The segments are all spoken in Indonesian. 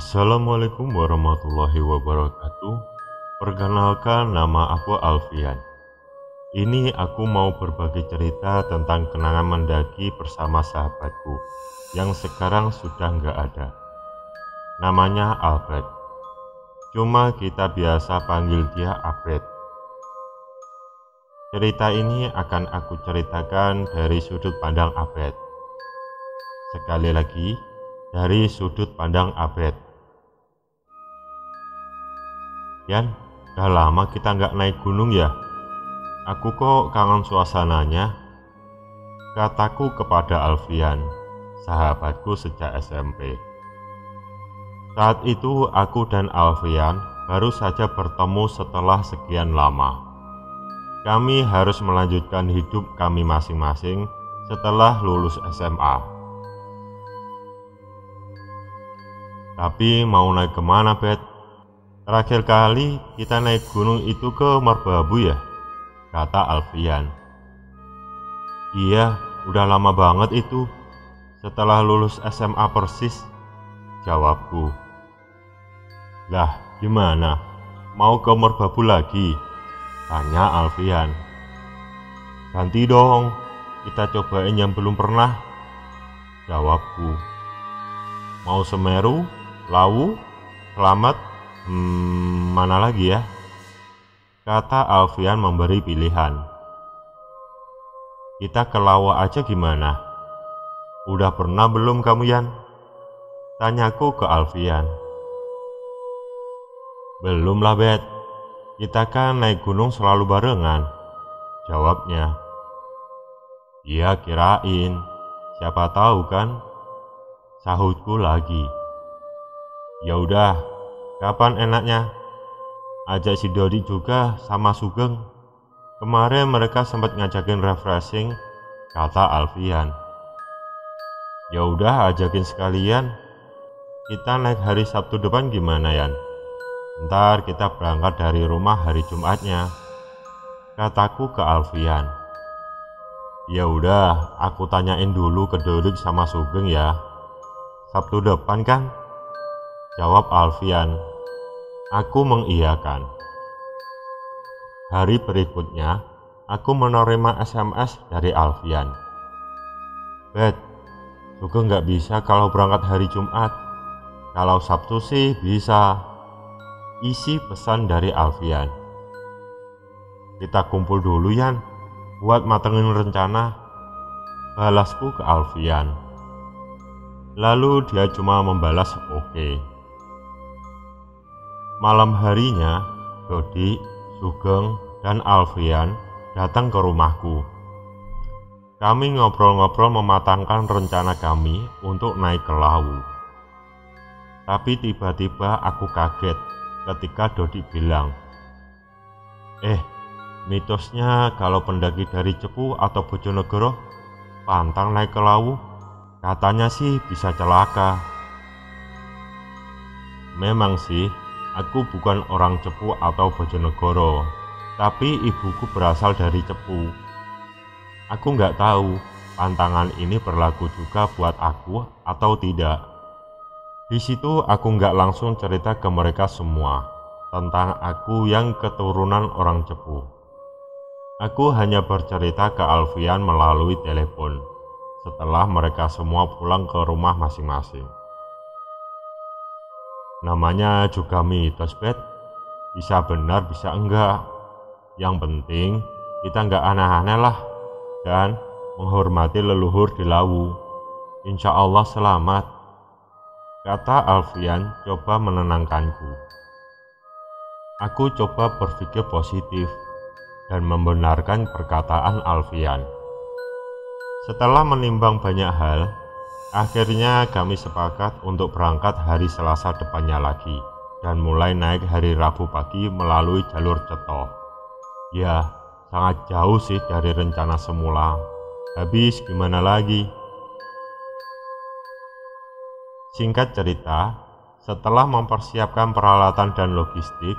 Assalamualaikum warahmatullahi wabarakatuh. Perkenalkan, nama aku Alfian. Ini aku mau berbagi cerita tentang kenangan mendaki bersama sahabatku yang sekarang sudah nggak ada. Namanya Albert. Cuma kita biasa panggil dia Abed. Cerita ini akan aku ceritakan dari sudut pandang Abed. Sekali lagi, dari sudut pandang Abed. Yan, udah lama kita nggak naik gunung ya. Aku kok kangen suasananya, kataku kepada Alfian, sahabatku sejak SMP. Saat itu aku dan Alfian baru saja bertemu setelah sekian lama. Kami harus melanjutkan hidup kami masing-masing setelah lulus SMA. Tapi mau naik kemana, Bet? Terakhir kali kita naik gunung itu ke Merbabu ya? Kata Alfian. Iya, udah lama banget itu. Setelah lulus SMA persis, jawabku. Lah, gimana? Mau ke Merbabu lagi? Tanya Alfian. Ganti dong, kita cobain yang belum pernah. Jawabku. Mau Semeru, Lawu, Slamet, mana lagi ya? Kata Alfian memberi pilihan. Kita ke Lawu aja gimana? Udah pernah belum kamu, Yan? Tanyaku ke Alfian. Belum lah, Bet. Kita kan naik gunung selalu barengan. Jawabnya. Iya, kirain. Siapa tahu kan? Sahutku lagi. Ya udah, kapan enaknya? Ajak si Dodi juga sama Sugeng. Kemarin mereka sempat ngajakin refreshing, kata Alfian. Ya udah, ajakin sekalian. Kita naik hari Sabtu depan gimana, Yan? Ntar kita berangkat dari rumah hari Jumatnya, kataku ke Alfian. Ya udah, aku tanyain dulu ke Dodi sama Sugeng ya. Sabtu depan kan? Jawab Alfian. Aku mengiyakan. Hari berikutnya, aku menerima SMS dari Alfian. Bet, Sugeng nggak bisa kalau berangkat hari Jumat. Kalau Sabtu sih bisa. Isi pesan dari Alfian. Kita kumpul dulu, Yan, buat matengin rencana. Balasku ke Alfian. Lalu dia cuma membalas oke. Malam harinya, Dodi, Sugeng, dan Alfian datang ke rumahku. Kami ngobrol-ngobrol mematangkan rencana kami untuk naik ke Lawu. Tapi tiba-tiba aku kaget ketika Dodi bilang, mitosnya kalau pendaki dari Cepu atau Bojonegoro pantang naik ke Lawu, katanya sih bisa celaka. Memang sih, aku bukan orang Cepu atau Bojonegoro, tapi ibuku berasal dari Cepu. Aku nggak tahu pantangan ini berlaku juga buat aku atau tidak. Di situ aku nggak langsung cerita ke mereka semua tentang aku yang keturunan orang Cepu. Aku hanya bercerita ke Alfian melalui telepon setelah mereka semua pulang ke rumah masing-masing. Namanya juga mitos, Bet. Bisa benar, bisa enggak. Yang penting kita enggak aneh-aneh lah. Dan menghormati leluhur di Lawu. Insya Allah selamat, kata Alfian coba menenangkanku. Aku coba berpikir positif dan membenarkan perkataan Alfian. Setelah menimbang banyak hal, akhirnya kami sepakat untuk berangkat hari Selasa depannya lagi dan mulai naik hari Rabu pagi melalui jalur Ceto. Ya, sangat jauh sih dari rencana semula. Habis gimana lagi? Singkat cerita, setelah mempersiapkan peralatan dan logistik,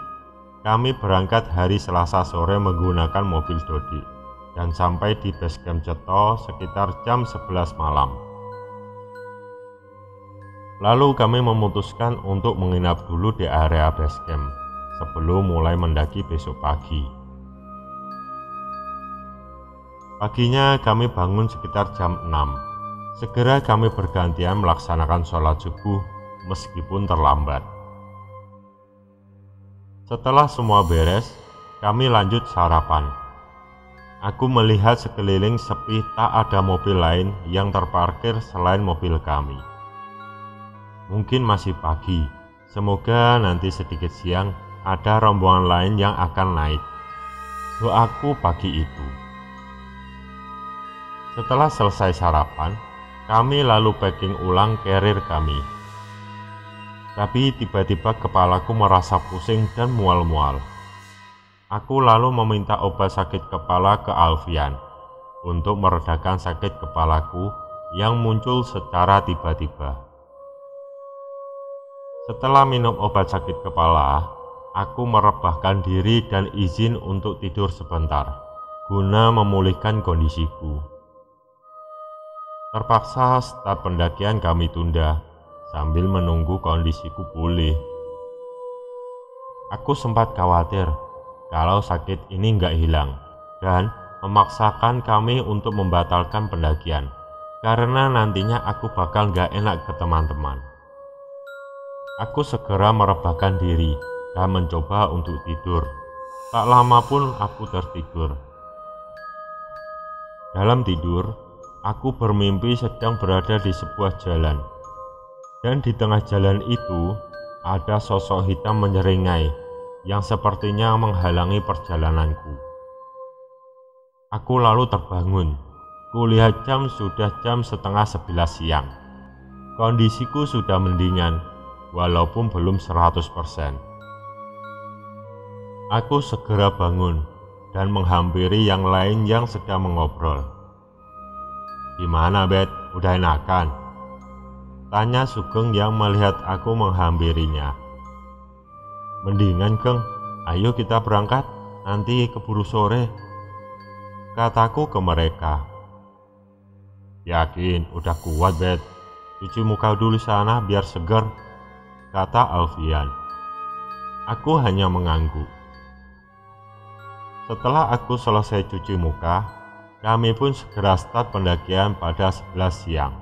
kami berangkat hari Selasa sore menggunakan mobil Dodi dan sampai di base camp Ceto sekitar jam 11 malam. Lalu kami memutuskan untuk menginap dulu di area base camp sebelum mulai mendaki besok pagi. Paginya kami bangun sekitar jam 6. Segera kami bergantian melaksanakan sholat subuh meskipun terlambat. Setelah semua beres, kami lanjut sarapan. Aku melihat sekeliling sepi, tak ada mobil lain yang terparkir selain mobil kami. Mungkin masih pagi, semoga nanti sedikit siang ada rombongan lain yang akan naik. Doaku pagi itu. Setelah selesai sarapan, kami lalu packing ulang carrier kami. Tapi tiba-tiba kepalaku merasa pusing dan mual-mual. Aku lalu meminta obat sakit kepala ke Alfian untuk meredakan sakit kepalaku yang muncul secara tiba-tiba. Setelah minum obat sakit kepala, aku merebahkan diri dan izin untuk tidur sebentar, guna memulihkan kondisiku. Terpaksa start pendakian kami tunda, sambil menunggu kondisiku pulih. Aku sempat khawatir kalau sakit ini nggak hilang, dan memaksakan kami untuk membatalkan pendakian, karena nantinya aku bakal nggak enak ke teman-teman. Aku segera merebahkan diri dan mencoba untuk tidur. Tak lama pun aku tertidur. Dalam tidur, aku bermimpi sedang berada di sebuah jalan. Dan di tengah jalan itu, ada sosok hitam menyeringai yang sepertinya menghalangi perjalananku. Aku lalu terbangun. Kulihat jam sudah jam setengah 11 siang. Kondisiku sudah mendingan, walaupun belum 100%. Aku segera bangun dan menghampiri yang lain yang sedang mengobrol. "Gimana, Bet? Udah enakan?" tanya Sugeng yang melihat aku menghampirinya. "Mendingan, Geng. Ayo kita berangkat, nanti keburu sore," kataku ke mereka. "Yakin udah kuat, Bet? Cuci muka dulu sana biar segar," kata Alfian. Aku hanya mengangguk. Setelah aku selesai cuci muka, kami pun segera start pendakian pada 11 siang.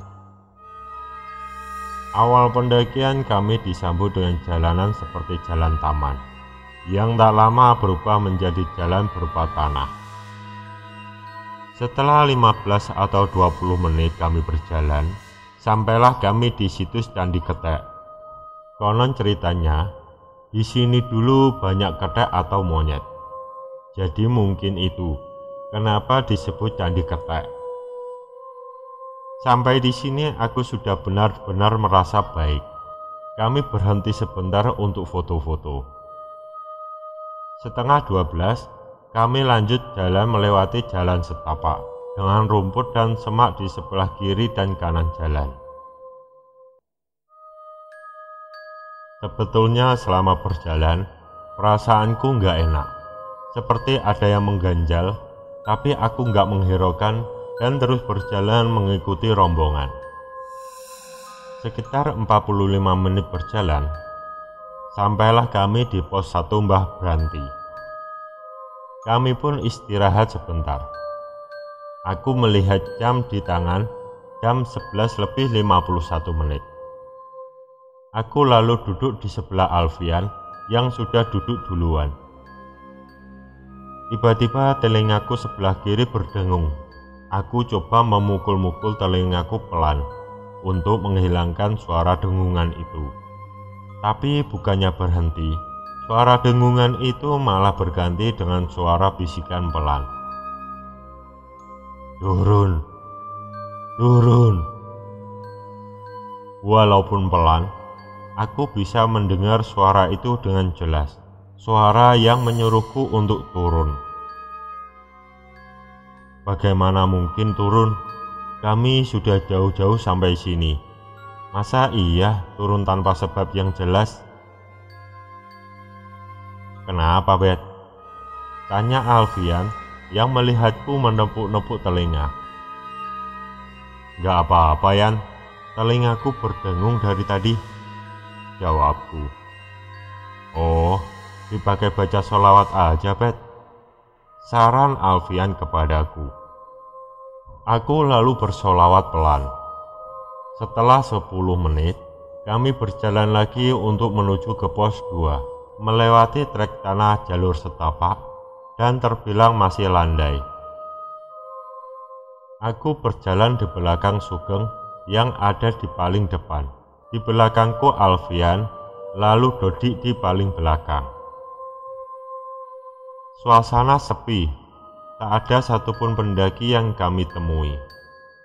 Awal pendakian kami disambut dengan jalanan seperti jalan taman, yang tak lama berubah menjadi jalan berupa tanah. Setelah 15 atau 20 menit kami berjalan, sampailah kami di situs Candi Ketek. Konon ceritanya, di sini dulu banyak ketek atau monyet. Jadi mungkin itu kenapa disebut Candi Ketek. Sampai di sini aku sudah benar-benar merasa baik. Kami berhenti sebentar untuk foto-foto. Setengah 12, kami lanjut jalan melewati jalan setapak dengan rumput dan semak di sebelah kiri dan kanan jalan. Sebetulnya selama berjalan, perasaanku nggak enak. Seperti ada yang mengganjal, tapi aku nggak menghiraukan dan terus berjalan mengikuti rombongan. Sekitar 45 menit berjalan, sampailah kami di pos 1 Mbah Branti. Kami pun istirahat sebentar. Aku melihat jam di tangan, jam 11:51. Aku lalu duduk di sebelah Alfian yang sudah duduk duluan. Tiba-tiba telingaku sebelah kiri berdengung. Aku coba memukul-mukul telingaku pelan untuk menghilangkan suara dengungan itu. Tapi bukannya berhenti, suara dengungan itu malah berganti dengan suara bisikan pelan. "Turun, turun." Walaupun pelan, aku bisa mendengar suara itu dengan jelas. Suara yang menyuruhku untuk turun. Bagaimana mungkin turun? Kami sudah jauh-jauh sampai sini. Masa iya turun tanpa sebab yang jelas? "Kenapa, Bet?" tanya Alfian yang melihatku menepuk-nepuk telinga. "Gak apa-apa, Yan. Telingaku berdengung dari tadi, jawabku. Oh, dipakai baca sholawat aja, Pet, saran Alfian kepadaku. Aku lalu bersolawat pelan. Setelah 10 menit, kami berjalan lagi untuk menuju ke pos 2, melewati trek tanah jalur setapak dan terbilang masih landai. Aku berjalan di belakang Sugeng yang ada di paling depan. Di belakangku Alfian, lalu Dodik di paling belakang. Suasana sepi, tak ada satupun pendaki yang kami temui.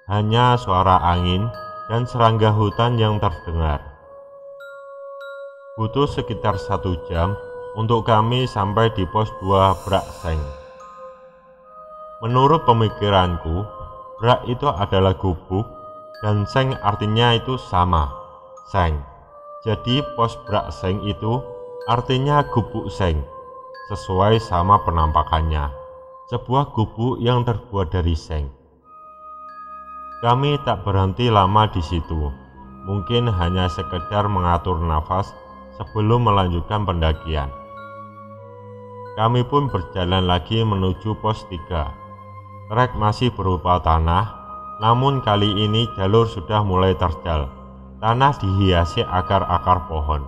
Hanya suara angin dan serangga hutan yang terdengar. Butuh sekitar 1 jam untuk kami sampai di pos 2 Brak Seng. Menurut pemikiranku, Brak itu adalah gubuk dan Seng artinya itu sama, Seng. Jadi pos Brak Seng itu artinya gubuk Seng, sesuai sama penampakannya, sebuah gubuk yang terbuat dari seng. Kami tak berhenti lama di situ, mungkin hanya sekedar mengatur nafas sebelum melanjutkan pendakian. Kami pun berjalan lagi menuju pos 3. Trek masih berupa tanah, namun kali ini jalur sudah mulai terjal. Tanah dihiasi akar-akar pohon.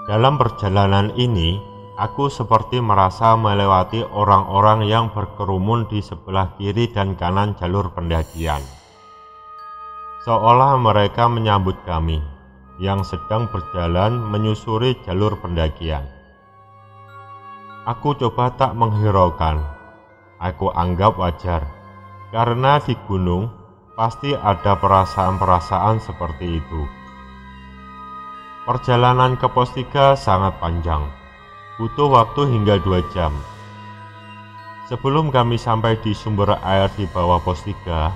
Dalam perjalanan ini, aku seperti merasa melewati orang-orang yang berkerumun di sebelah kiri dan kanan jalur pendakian. Seolah mereka menyambut kami yang sedang berjalan menyusuri jalur pendakian. Aku coba tak menghiraukan. Aku anggap wajar, karena di gunung pasti ada perasaan-perasaan seperti itu. Perjalanan ke pos 3 sangat panjang, butuh waktu hingga 2 jam. Sebelum kami sampai di sumber air di bawah pos 3,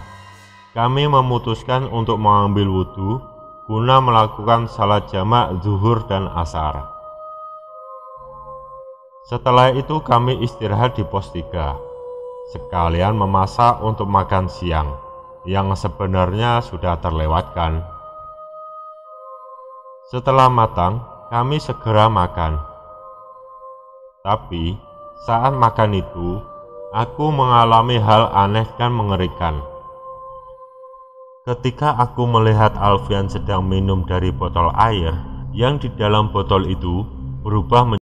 kami memutuskan untuk mengambil wudhu guna melakukan salat jamak zuhur dan asar. Setelah itu kami istirahat di pos 3, sekalian memasak untuk makan siang, yang sebenarnya sudah terlewatkan. Setelah matang, kami segera makan. Tapi, saat makan itu, aku mengalami hal aneh dan mengerikan. Ketika aku melihat Alfian sedang minum dari botol air, yang di dalam botol itu berubah menjadi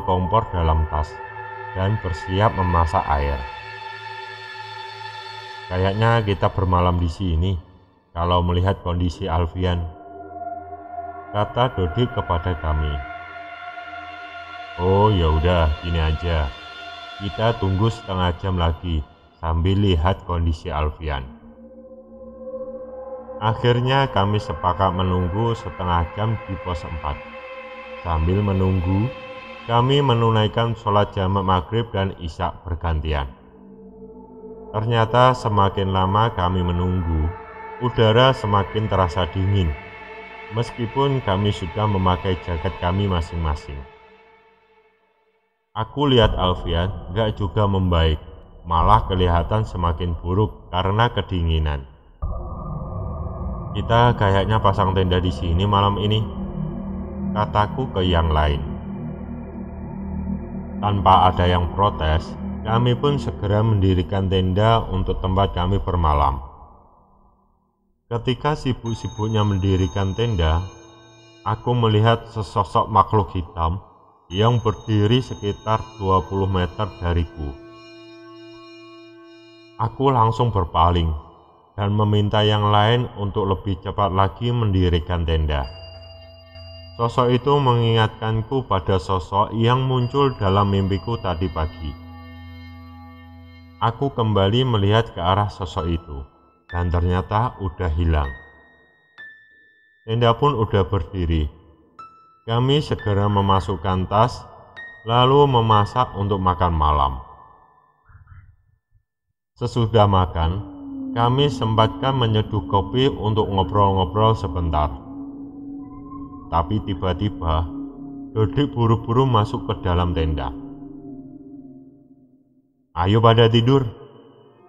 mengambil kompor dalam tas dan bersiap memasak air. Kayaknya kita bermalam di sini kalau melihat kondisi Alfian, kata Dodik kepada kami. Oh ya udah, gini aja. Kita tunggu setengah jam lagi sambil lihat kondisi Alfian. Akhirnya kami sepakat menunggu setengah jam di pos 4. Sambil menunggu, kami menunaikan sholat jamak maghrib dan isya bergantian. Ternyata semakin lama kami menunggu, udara semakin terasa dingin, meskipun kami sudah memakai jaket kami masing-masing. Aku lihat Alfian gak juga membaik, malah kelihatan semakin buruk karena kedinginan. Kita kayaknya pasang tenda di sini malam ini, kataku ke yang lain. Tanpa ada yang protes, kami pun segera mendirikan tenda untuk tempat kami bermalam. Ketika sibuk-sibuknya mendirikan tenda, aku melihat sesosok makhluk hitam yang berdiri sekitar 20 meter dariku. Aku langsung berpaling dan meminta yang lain untuk lebih cepat lagi mendirikan tenda. Sosok itu mengingatkanku pada sosok yang muncul dalam mimpiku tadi pagi. Aku kembali melihat ke arah sosok itu, dan ternyata udah hilang. Tenda pun udah berdiri. Kami segera memasukkan tas, lalu memasak untuk makan malam. Sesudah makan, kami sempatkan menyeduh kopi untuk ngobrol-ngobrol sebentar. Tapi tiba-tiba, Dodik buru-buru masuk ke dalam tenda. Ayo pada tidur,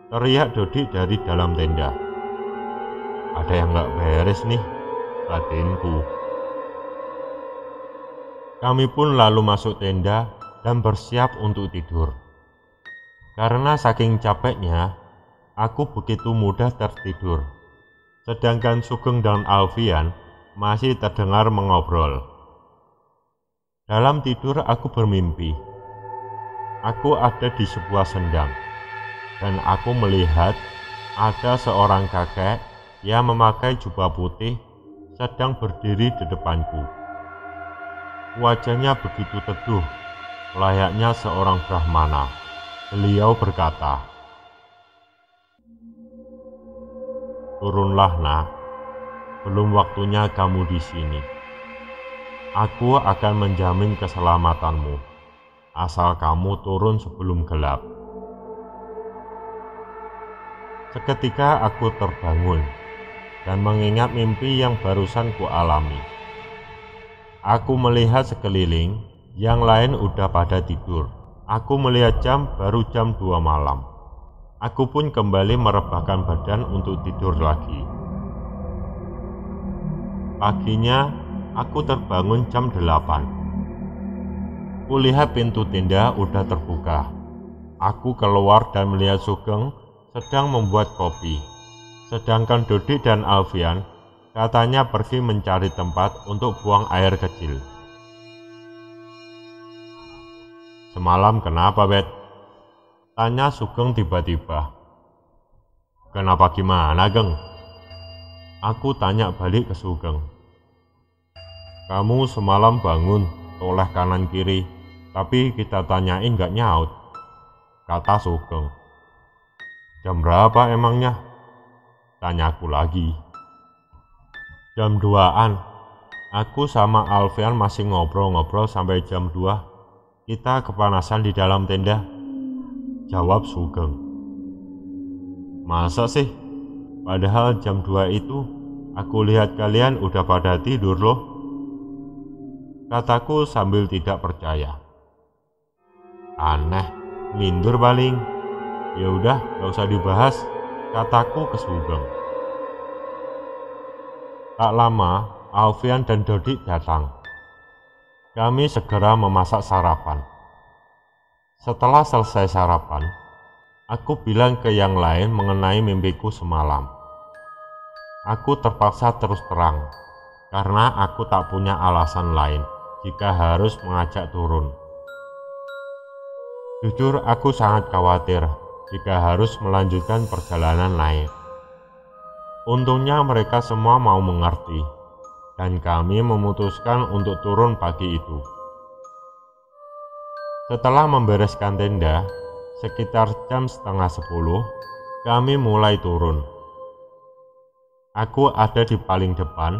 teriak Dodik dari dalam tenda. Ada yang gak beres nih, batinku. Kami pun lalu masuk tenda dan bersiap untuk tidur. Karena saking capeknya, aku begitu mudah tertidur. Sedangkan Sugeng dan Alfian masih terdengar mengobrol. Dalam tidur aku bermimpi. Aku ada di sebuah sendang, dan aku melihat ada seorang kakek yang memakai jubah putih sedang berdiri di depanku. Wajahnya begitu teduh, layaknya seorang Brahmana. Beliau berkata, "Turunlah, nak. Belum waktunya kamu di sini. Aku akan menjamin keselamatanmu. Asal kamu turun sebelum gelap." Seketika aku terbangun dan mengingat mimpi yang barusan kualami. Aku melihat sekeliling, yang lain udah pada tidur. Aku melihat jam baru jam 2 malam. Aku pun kembali merebahkan badan untuk tidur lagi. Paginya, aku terbangun jam 8. Kulihat pintu tenda udah terbuka. Aku keluar dan melihat Sugeng sedang membuat kopi. Sedangkan Dodik dan Alfian katanya pergi mencari tempat untuk buang air kecil. "Semalam kenapa, Bet?" tanya Sugeng tiba-tiba. "Kenapa gimana, Geng?" Aku tanya balik ke Sugeng. "Kamu semalam bangun, toleh kanan kiri, tapi kita tanyain gak nyaut," kata Sugeng. "Jam berapa emangnya?" tanyaku lagi. "Jam 2-an. Aku sama Alfian masih ngobrol-ngobrol sampai jam 2. Kita kepanasan di dalam tenda," jawab Sugeng. "Masa sih? Padahal jam 2 itu aku lihat kalian udah pada tidur loh," kataku sambil tidak percaya. "Aneh, lindur paling. Ya udah, gak usah dibahas," kataku ke Sugeng. Tak lama, Alfian dan Dodik datang. Kami segera memasak sarapan. Setelah selesai sarapan, aku bilang ke yang lain mengenai mimpiku semalam. Aku terpaksa terus terang, karena aku tak punya alasan lain jika harus mengajak turun. Jujur, aku sangat khawatir jika harus melanjutkan perjalanan naik. Untungnya mereka semua mau mengerti, dan kami memutuskan untuk turun pagi itu. Setelah membereskan tenda, sekitar jam setengah 10, kami mulai turun. Aku ada di paling depan,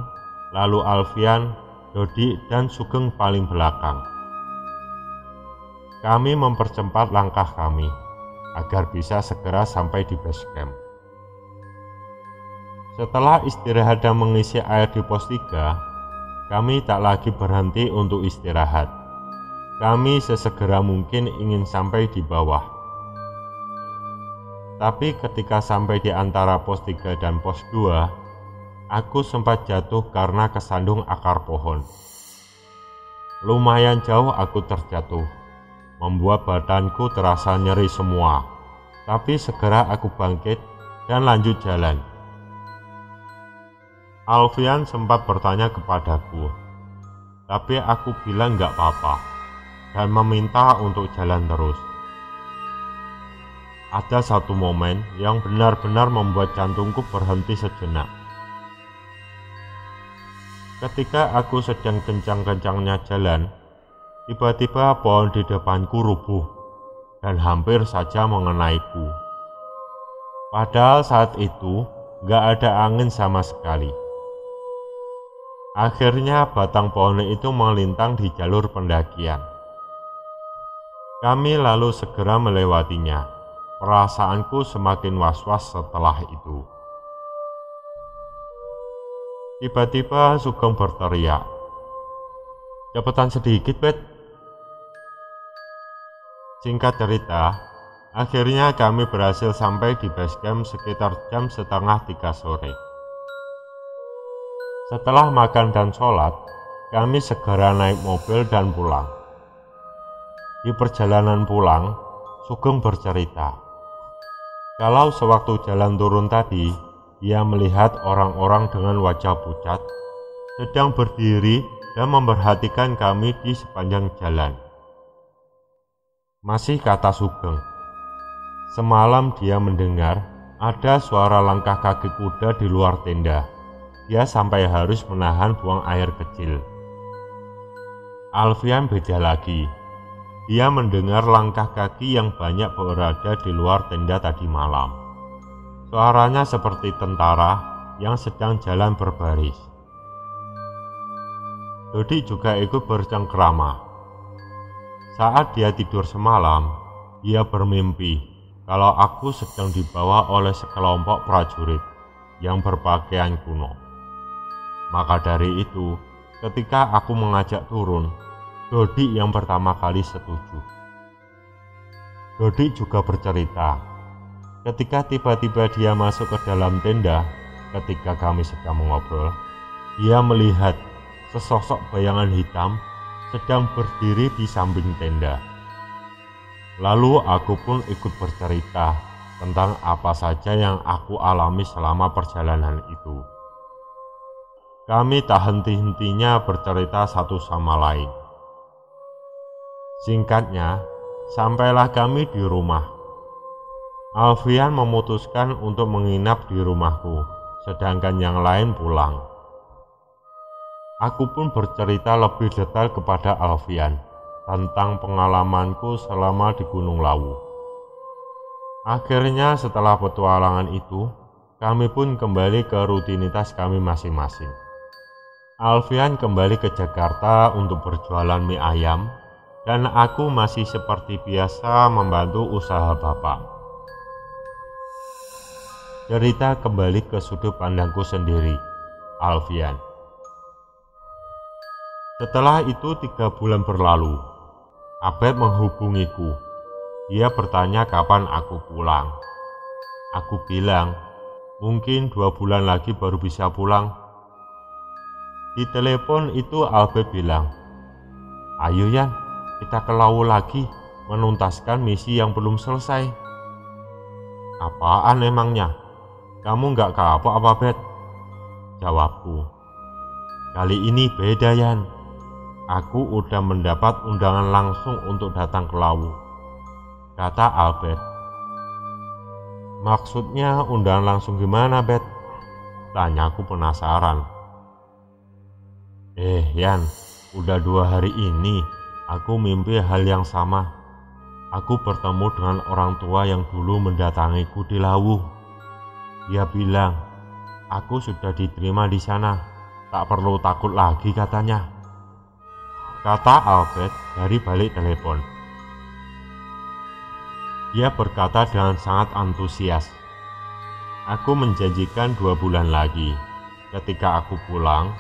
lalu Alfian, Dodi, dan Sugeng paling belakang. Kami mempercepat langkah kami, agar bisa segera sampai di base camp. Setelah istirahat dan mengisi air di pos 3, kami tak lagi berhenti untuk istirahat. Kami sesegera mungkin ingin sampai di bawah. Tapi ketika sampai di antara pos 3 dan pos 2, aku sempat jatuh karena kesandung akar pohon. Lumayan jauh aku terjatuh, membuat badanku terasa nyeri semua. Tapi segera aku bangkit dan lanjut jalan. Alfian sempat bertanya kepadaku, tapi aku bilang gak apa-apa dan meminta untuk jalan terus. Ada satu momen yang benar-benar membuat jantungku berhenti sejenak. Ketika aku sedang kencang-kencangnya jalan, tiba-tiba pohon di depanku rubuh dan hampir saja mengenaiku. Padahal saat itu gak ada angin sama sekali. Akhirnya batang pohon itu melintang di jalur pendakian. Kami lalu segera melewatinya. Perasaanku semakin was-was setelah itu. Tiba-tiba Sugeng berteriak, "Cepetan sedikit, Bet." Singkat cerita, akhirnya kami berhasil sampai di base camp sekitar jam setengah 3 sore. Setelah makan dan sholat, kami segera naik mobil dan pulang. Di perjalanan pulang, Sugeng bercerita, kalau sewaktu jalan turun tadi, ia melihat orang-orang dengan wajah pucat sedang berdiri dan memperhatikan kami di sepanjang jalan. Masih kata Sugeng, semalam dia mendengar ada suara langkah kaki kuda di luar tenda. Dia sampai harus menahan buang air kecil. Alfian beda lagi. Dia mendengar langkah kaki yang banyak berada di luar tenda tadi malam. Suaranya seperti tentara yang sedang jalan berbaris. Dodi juga ikut bercengkrama. Saat dia tidur semalam, dia bermimpi kalau aku sedang dibawa oleh sekelompok prajurit yang berpakaian kuno. Maka dari itu, ketika aku mengajak turun, Dodi yang pertama kali setuju. Dodi juga bercerita, ketika tiba-tiba dia masuk ke dalam tenda, ketika kami sedang mengobrol, dia melihat sesosok bayangan hitam sedang berdiri di samping tenda. Lalu aku pun ikut bercerita tentang apa saja yang aku alami selama perjalanan itu. Kami tak henti-hentinya bercerita satu sama lain. Singkatnya, sampailah kami di rumah. Alfian memutuskan untuk menginap di rumahku, sedangkan yang lain pulang. Aku pun bercerita lebih detail kepada Alfian tentang pengalamanku selama di Gunung Lawu. Akhirnya setelah petualangan itu, kami pun kembali ke rutinitas kami masing-masing. Alfian kembali ke Jakarta untuk berjualan mie ayam, dan aku masih seperti biasa membantu usaha bapak. Cerita kembali ke sudut pandangku sendiri, Alfian. Setelah itu 3 bulan berlalu, Abed menghubungiku. Dia bertanya kapan aku pulang. Aku bilang, mungkin 2 bulan lagi baru bisa pulang. Di telepon itu Albert bilang, "Ayo Yan, kita ke Lawu lagi menuntaskan misi yang belum selesai." "Apaan emangnya? Kamu nggak kapok apa Bet?" jawabku. "Kali ini beda Yan. Aku udah mendapat undangan langsung untuk datang ke Lawu. kata Albert. Maksudnya undangan langsung gimana, Bet? Tanyaku penasaran. Yan, udah 2 hari ini aku mimpi hal yang sama. Aku bertemu dengan orang tua yang dulu mendatangiku di Lawu. Dia bilang, aku sudah diterima di sana, tak perlu takut lagi katanya. Kata Albert dari balik telepon. Dia berkata dengan sangat antusias. Aku menjanjikan 2 bulan lagi. Ketika aku pulang,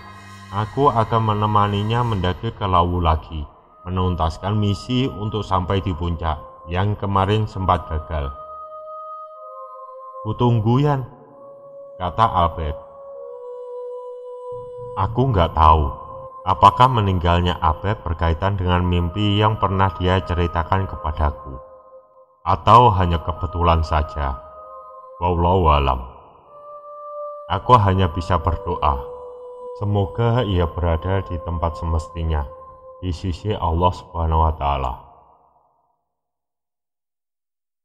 aku akan menemaninya mendaki ke Lawu lagi, menuntaskan misi untuk sampai di puncak yang kemarin sempat gagal. Kutunggu, Yan, kata Albert. Aku nggak tahu apakah meninggalnya Albert berkaitan dengan mimpi yang pernah dia ceritakan kepadaku, atau hanya kebetulan saja. Wallahu alam. Aku hanya bisa berdoa, semoga ia berada di tempat semestinya, di sisi Allah Subhanahu wa Ta'ala.